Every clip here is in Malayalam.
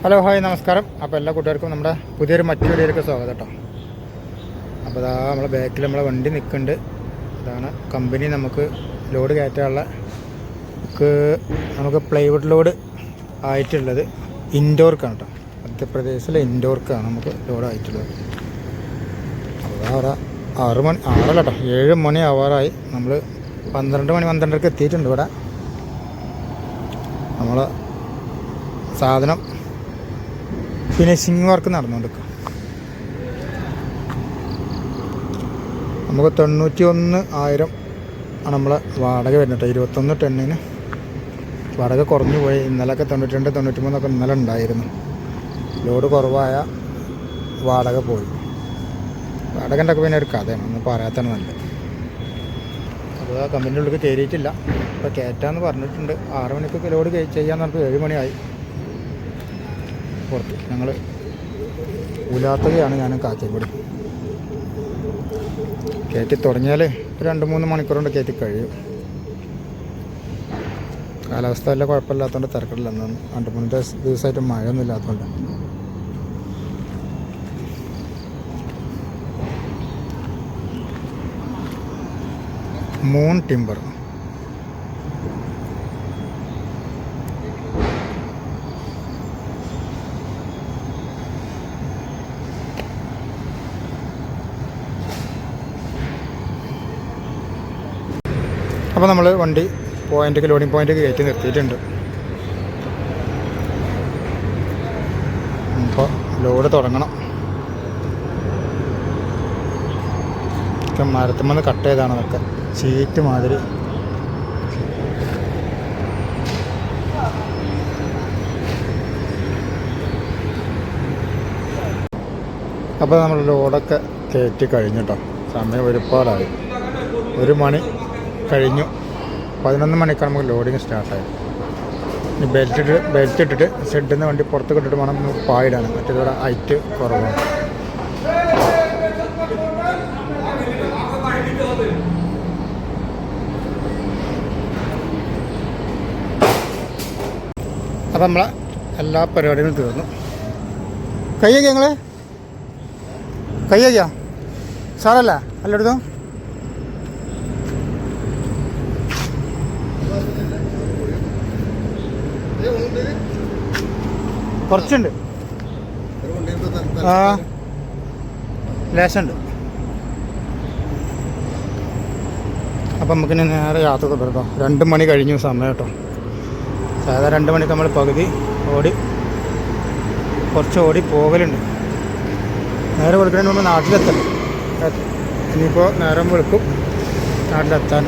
ഹലോ ഹായ് നമസ്കാരം. അപ്പോൾ എല്ലാ കൂട്ടുകാർക്കും നമ്മുടെ പുതിയൊരു മറ്റു വീഡിയോയിലേക്ക് സ്വാഗതം കേട്ടോ. അപ്പോൾ ഇതാ നമ്മളെ ബാക്കിൽ നമ്മളെ വണ്ടി നിൽക്കുന്നുണ്ട്. ഇതാണ് കമ്പനി നമുക്ക് ലോഡ് കയറ്റാനുള്ള നമുക്ക് പ്ലൈവുഡ് ലോഡ് ആയിട്ടുള്ളത്. ഇൻഡോർക്കാണ് കേട്ടോ, മധ്യപ്രദേശിലെ ഇൻഡോർക്കാണ് നമുക്ക് ലോഡ് ആയിട്ടുള്ളത്. അപ്പോൾ ഇതാ 6 മണി 6 കേട്ടോ, 7 മണി ആവാറായി. നമ്മൾ 12 മണി 12:30 എത്തിയിട്ടുണ്ട് ഇവിടെ. നമ്മൾ സാധനം ഫിനിഷിങ് വർക്ക് നടന്നുകൊണ്ടിരിക്കുക. നമുക്ക് 91,000 ആണ് നമ്മളെ വാടക വരുന്നത്. 21 ടണ്ണിന് വാടക കുറഞ്ഞു പോയി. ഇന്നലെയൊക്കെ 92, 93 ഇന്നലെ ഉണ്ടായിരുന്നു. ലോഡ് കുറവായ വാടക പോയി. വാടകൻ്റെ ഒക്കെ പിന്നെ ഒരു കഥയാണ്, ഒന്നും പറയാത്താണ് നല്ലത്. അപ്പോൾ ആ കമ്പനിയുടെ ഉള്ളിൽ കയറിയിട്ടില്ല. ഇപ്പോൾ കയറ്റാമെന്ന് പറഞ്ഞിട്ടുണ്ട്. 6 മണിക്കൊക്കെ ലോഡ് ചെയ്യാമെന്ന് പറഞ്ഞിട്ട് 7 മണിയായി. പുറത്ത് ഞങ്ങൾ ഉലാത്തകയാണ് ഞാനും കാക്കയും കൂടി. കയറ്റി തുടങ്ങിയാൽ 2-3 മണിക്കൂർ കൊണ്ട് കയറ്റി കഴിയും. കാലാവസ്ഥ വല്ല കുഴപ്പമില്ലാത്തതുകൊണ്ട് തിരക്കില്ല. 2-3 ദിവസമായിട്ട് മഴയൊന്നും ഇല്ലാത്തതുകൊണ്ട്. മൂൺ ടിമ്പർ അപ്പോൾ നമ്മൾ വണ്ടി ലോഡിങ് പോയിൻ്റ് കയറ്റി നിർത്തിയിട്ടുണ്ട്. അപ്പോൾ ലോഡ് തുടങ്ങണം. മരത്തുമ്പോൾ കട്ട് ചെയ്താണ് അതൊക്കെ ഷീറ്റ് മാതിരി. അപ്പോൾ നമ്മൾ ലോഡൊക്കെ കയറ്റി കഴിഞ്ഞിട്ടോ. സമയം ഒരുപാടായി. 1 മണി കഴിഞ്ഞു. 11 മണിക്കാണ് നമുക്ക് ലോഡിങ് സ്റ്റാർട്ടായത്. ഇനി ബെൽറ്റ് ഇട്ടിട്ട് ഷെഡിൽ നിന്ന് വണ്ടി പുറത്ത് ഇട്ടിട്ട് വേണം പായിടാൻ. മറ്റേതോടെ ഹൈറ്റ് കുറവാണ്. അപ്പം നമ്മളെ എല്ലാ പരിപാടികളും തീർന്നു. കയ്യൊക്കെ ഞങ്ങൾ കയ്യൊക്കെയാ സാറല്ല എല്ലായിടത്തും കുറച്ചുണ്ട്. ആ ലേശമുണ്ട്. അപ്പം നമുക്കിനി നേരെ യാത്ര തുടരാം. 2 മണി കഴിഞ്ഞു സമയം കേട്ടോ. സാധാരണ 2 മണിക്ക് നമ്മൾ പകുതി കുറച്ച് ഓടി പോകലുണ്ട്. നേരെ വെളുക്കുന്നതിന് മുമ്പ് നാട്ടിലെത്തണം. ഇനിയിപ്പോൾ നേരം വെളുക്കും നാട്ടിലെത്താൻ.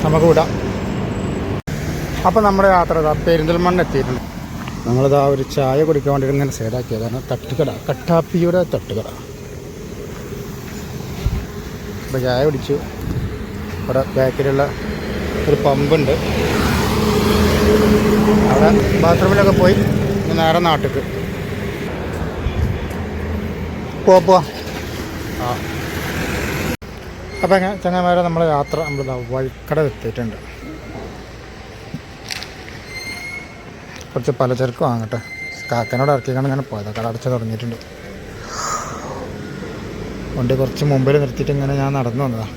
നമുക്ക് വിടാം. അപ്പോൾ നമ്മുടെ യാത്ര പെരിന്തൽമണ്ണ എത്തിയിട്ടുണ്ട്. ഞങ്ങളിതാ ഒരു ചായ കുടിക്കാൻ വേണ്ടിയിട്ട് ഇങ്ങനെ സൈഡാക്കിയതാണ്. തട്ടുകട, കട്ടാപ്പിയുടെ തട്ടുകട. അപ്പോൾ ചായ കുടിച്ചു. ഇവിടെ ബാക്കിലുള്ള ഒരു പമ്പുണ്ട്. അവിടെ ബാത്റൂമിലൊക്കെ പോയി നേരെ നാട്ടിലേക്ക് പോവാ. ആ അപ്പോൾ ചങ്ങന്മാരെ നമ്മളെ യാത്ര നമ്മളിതാ വഴിക്കട എത്തിയിട്ടുണ്ട്. കുറച്ച് പലചരക്ക് വാങ്ങട്ടെ. കാക്കനോട് ഇറക്കിക്കാണ് ഞാൻ പോയത്. കട അടച്ച് തുടങ്ങിയിട്ടുണ്ട്. വണ്ടി കുറച്ച് മുമ്പിൽ നിർത്തിയിട്ട് ഇങ്ങനെ ഞാൻ നടന്നു വന്നതാണ്.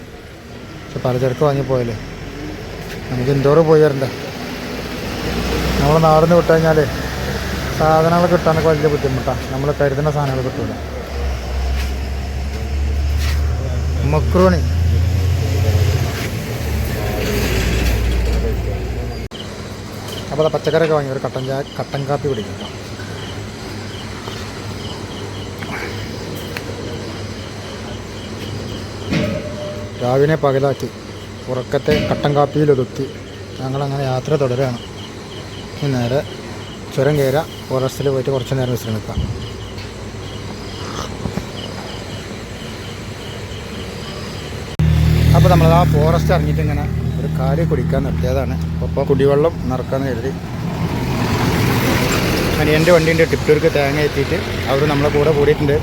പക്ഷെ പലചരക്ക് വാങ്ങി പോയല്ലേ. നമുക്ക് ഇൻഡോർ പോയി വരണ്ടേ. നമ്മൾ നാടിന്ന് വിട്ട് കഴിഞ്ഞാൽ സാധനങ്ങൾ കിട്ടാനൊക്കെ വലിയ ബുദ്ധിമുട്ടാണ്. നമ്മൾ കരുതുന്ന സാധനങ്ങൾ കിട്ടില്ല. മക്രോണി അപ്പോൾ പച്ചക്കറിയൊക്കെ വാങ്ങി ഒരു കട്ടൻ കാപ്പി കുടിക്കും. രാവിലെ പകലാക്കി ഉറക്കത്തെ കട്ടൻ കാപ്പിയിലൊതുക്കി ഞങ്ങളങ്ങനെ യാത്ര തുടരുകയാണ്. നേരെ ചുരം കയറുക. ഫോറസ്റ്റിൽ പോയിട്ട് കുറച്ച് നേരം വിശ്രമിക്കാം. അപ്പോൾ നമ്മൾ ആ ഫോറസ്റ്റ് ഇറങ്ങിയിട്ട് ഇങ്ങനെ ഒരു കാര്യം കുടിക്കാൻ നിർത്തിയതാണ്. അപ്പോൾ കുടിവെള്ളം നിറക്കാമെന്ന് കരുതി. അനിയൻ്റെ വണ്ടീൻ്റെ ടിപ്പൂർക്ക് തേങ്ങ എത്തിയിട്ട് അവർ നമ്മളെ കൂടെ കൂടിയിട്ടുണ്ട്.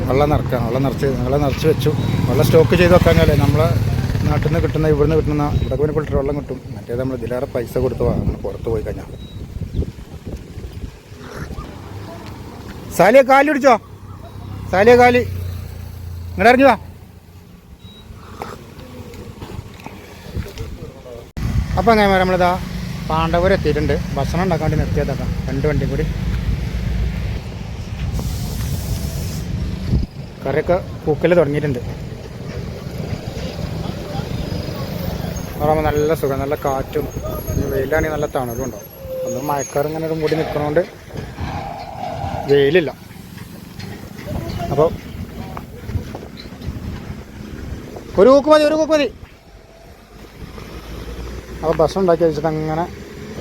വെള്ളം നിറച്ച് വെച്ചു. വെള്ളം സ്റ്റോക്ക് ചെയ്ത് വെക്കാഞ്ഞാലേ നമ്മളെ നാട്ടിൽ നിന്ന് കിട്ടുന്ന ഇവിടുന്ന് കിട്ടുന്ന ഇവിടെ പിന്നെ ഫിൽറ്റർ വെള്ളം കിട്ടും. മറ്റേത് നമ്മൾ ഇതിലേറെ പൈസ കൊടുത്ത് വാങ്ങണം പുറത്ത് പോയി കഴിഞ്ഞാൽ. സാലിയ കാലി പിടിച്ചോ, സാലിയ കാലി ഇങ്ങോട്ട് ഇറങ്ങി വാ. അപ്പോൾ അങ്ങനെ നമ്മളിതാ പാണ്ഡവപുരം എത്തിയിട്ടുണ്ട്. ഭക്ഷണം ഉണ്ടാക്കാൻ വേണ്ടി നിർത്തിയതാക്കാം 2 വണ്ടിയും കൂടി. കറിയൊക്കെ പൂക്കൽ തുടങ്ങിയിട്ടുണ്ട്. പറയുമ്പോൾ നല്ല സുഖം, നല്ല കാറ്റും, വെയിലാണെങ്കിൽ നല്ല തണുപ്പും ഉണ്ടാവും. ഒന്ന് മഴക്കാർ ഇങ്ങനെ ഒരു മൂടി നിൽക്കണോണ്ട് വെയിലില്ല. അപ്പോൾ ഒരു കൂക്ക് മതി. അപ്പോൾ ഭക്ഷണം ഉണ്ടാക്കി വെച്ചിട്ട് അങ്ങനെ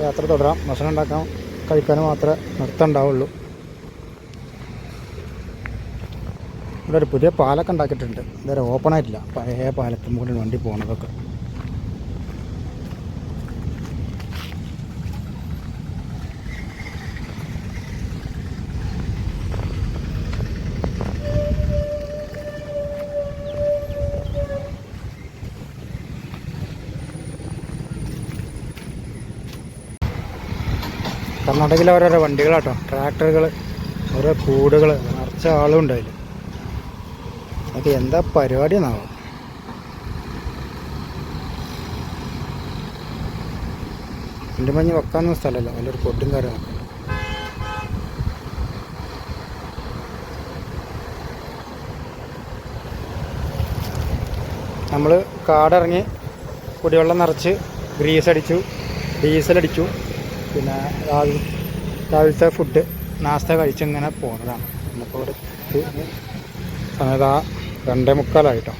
യാത്ര തുടരാം. ഭക്ഷണം ഉണ്ടാക്കാൻ കഴിക്കാനും മാത്രമേ നിർത്തമുണ്ടാവുള്ളൂ. ഇവിടെ ഒരു പുതിയ പാലൊക്കെ ഉണ്ടാക്കിയിട്ടുണ്ട്. ഇതുവരെ ഓപ്പൺ ആയിട്ടില്ല. പഴയ പാലത്തും കൂടി വണ്ടി പോകണതൊക്കെ. കർണാടകയിലെ ഓരോരോ വണ്ടികളാട്ടോ, ട്രാക്ടറുകൾ, ഓരോ കൂടുകൾ, നിറച്ച ആളും ഉണ്ടായില്ല. അതൊക്കെ എന്താ പരിപാടി എന്നാവും. വണ്ടി മഞ്ഞ് വെക്കാനൊന്നും സ്ഥലമല്ല, നല്ലൊരു പൊട്ടും കാര്യമൊക്കെ. നമ്മൾ കാടിറങ്ങി കുടിവെള്ളം നിറച്ച് ഗ്രീസ് അടിച്ചു, ഡീസലടിച്ചു. പിന്നെ രാവിലത്തെ ഫുഡ് നാസ്ത കഴിച്ചിങ്ങനെ പോകുന്നതാണ്. ഇന്നിപ്പോൾ ഒരു സമയത്ത് 2:45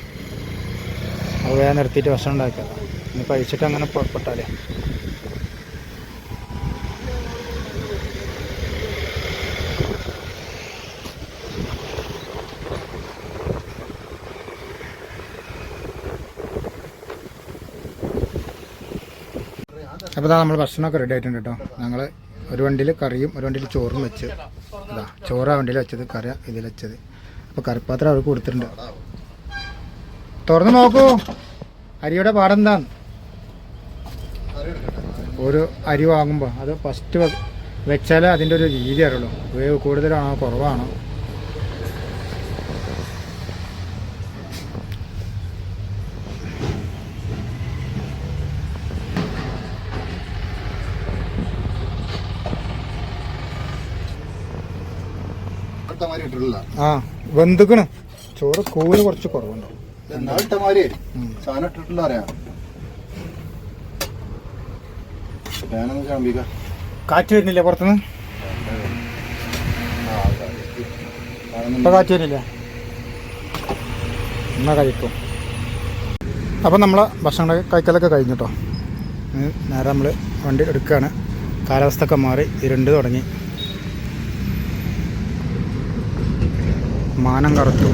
അത് വേഗം നിർത്തിയിട്ട് ഭക്ഷണം ഉണ്ടാക്കിയതാണ്. ഇനി കഴിച്ചിട്ട് അങ്ങനെ പുറപ്പെട്ടാലേ. അപ്പോൾ നമ്മൾ ഭക്ഷണമൊക്കെ റെഡി ആയിട്ടുണ്ട് കേട്ടോ. ഞങ്ങൾ ഒരു വണ്ടിയിൽ കറിയും ഒരു വണ്ടിയിൽ ചോറും വെച്ച്, ഇതാ ചോറ് ആ വണ്ടിയിൽ വെച്ചത്, കറി ഇതിൽ വെച്ചത്. അപ്പോൾ കറിപ്പാത്രം അവർക്ക് കൊടുത്തിട്ടുണ്ട്. തുറന്ന് നോക്കൂ അരിയുടെ പാടെന്താന്ന്. ഒരു അരി വാങ്ങുമ്പോൾ അത് ഫസ്റ്റ് വെച്ചാലേ അതിൻ്റെ ഒരു രീതി അറിയുള്ളൂ. വേവ് കൂടുതലാണോ കുറവാണോ. ആ വെന്തുക്കണ്. ചോറ് കൂല് കുറച്ച് കുറവുണ്ടാവും. കാറ്റ് വരുന്നില്ല പുറത്തുനിന്ന്. ഇപ്പൊ കാറ്റ് വരുന്നില്ല, എന്നാ കഴിക്കും. അപ്പം നമ്മളെ ഭക്ഷണം കഴിക്കലൊക്കെ കഴിഞ്ഞിട്ടോ. നേരെ നമ്മൾ വണ്ടി എടുക്കുകയാണ്. കാലാവസ്ഥ ഒക്കെ മാറി, ഇരുണ്ട് തുടങ്ങി, മാനം കറുത്തു.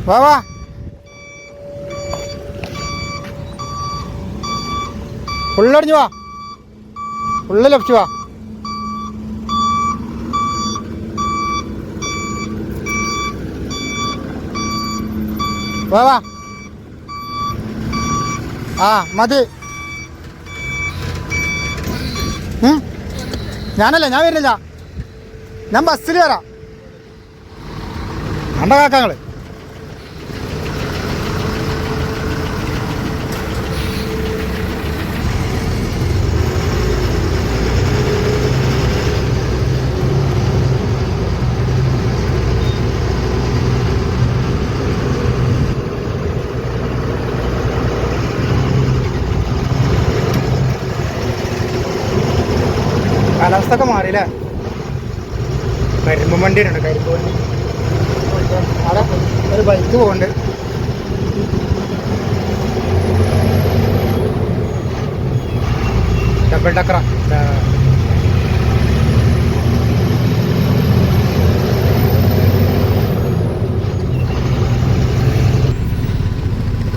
വാ വാ ഉള്ളടിഞ്ഞു വാ, ഉള്ള ലഭിച്ചു വാ. വാ വാ ആ മതി. ഞാനല്ല, ഞാൻ വരുന്നില്ല, ഞാൻ ബസ്സിൽ വരാം. കണ്ട കാക്കങ്ങള് കാലാവസ്ഥ ഒക്കെ മാറിയില്ലേ. കരിമ്പ് വണ്ടിയുണ്ട്, കരിമ്പ് വണ്ടി. അവിടെ ഒരു ബൈക്ക് പോകുന്നുണ്ട്. ഡബിൾ ഡക്കറ.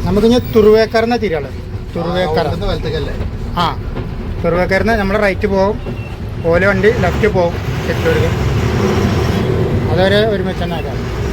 നമുക്കിനി തുറുവേക്കറിന് തിരിയുള്ളത്. തുറുവേക്കര ആ തുറുവേക്കറിന് നമ്മൾ റൈറ്റ് പോകും. ഓല വണ്ടി ലെഫ്റ്റ് പോകും ചിറ്റൂർക്ക്. അതൊരു ഒരുമിച്ച് തന്നെ ആക്കാം.